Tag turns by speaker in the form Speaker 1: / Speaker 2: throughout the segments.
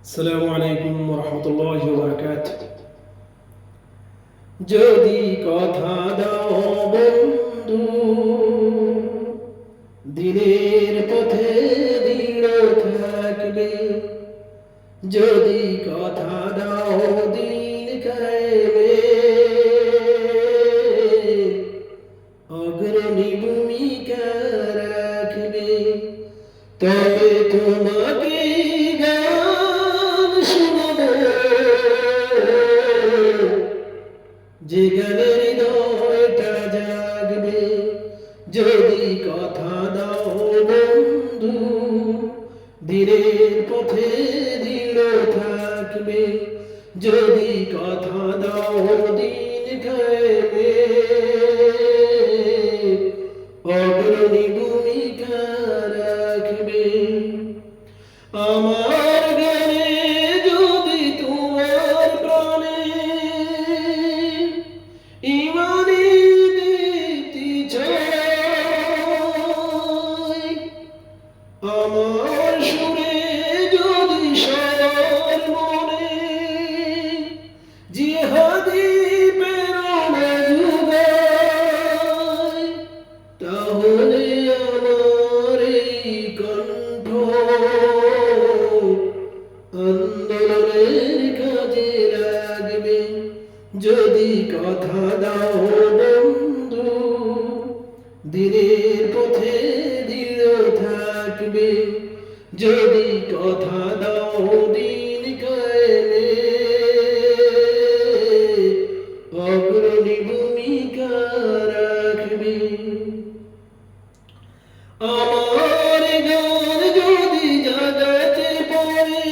Speaker 1: আসসালামু আলাইকুম রহমতুল্লাহি ওয়া বারাকাতুহু। যদি কথা দাও বন্ধু, দিনের পথে দৃঢ় থাকবে। যদি কথা দাও দিন কায়েমে, অগ্রণী ভূমিকা রাখবে। তবে তোমাকে গান শোনাবো, যে গানে হৃদয়টা জাগবে। যদি কথা দাও বন্ধু, দিনের পথে দৃঢ় থাকবে। যদি কথা দাও দিন কায়েমে, অগ্রণী ভূমিকা রাখবে। আমার গানে যদি তোমার প্রাণে ইমানি দীপ্তি ছড়ায়, আমার সুরে যদি সবার মনে জিহাদি প্রেরণা যোগায়, তাহলে আমার এই কণ্ঠ আন্দোলনের কাজে লাগবে। যদি কথা দাও বন্ধু, দিনের পথে দৃঢ় থাকবে। যদি কথা দাও দিন কায়েমে, অগ্রণী ভূমিকা রাখবে। আমার গান যদি জাগাতে পারে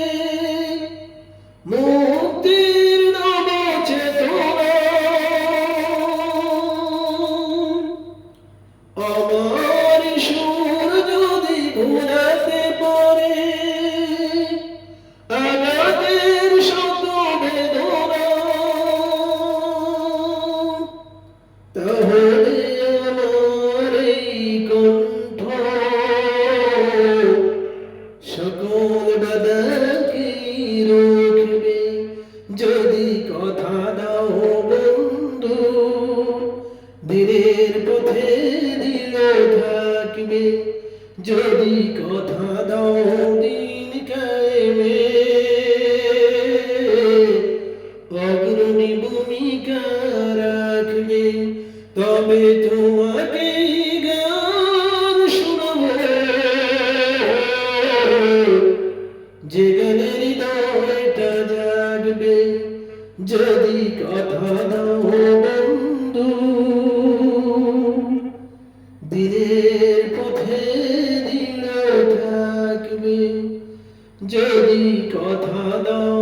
Speaker 1: মুক্তির নব চেতনা, আমার সুর যদি ভুলাতে পারে আঘাতের শত বেদনা, তাহলে আমার এই কণ্ঠ সকল বাধাকে রুখবে। যদি কথা দাও বন্ধু, দিনের পথে দৃঢ় থাকবে। যদি কথা দাও দিন কায়েমে, অগ্রণী ভূমিকা রাখবে। তবে তোমাকে গান শোনাবো, যে গানে হৃদয়টা জাগবে। যদি কথা দাও বন্ধু, দিনের পথে দৃঢ় থাকবে। যদি কথা দাও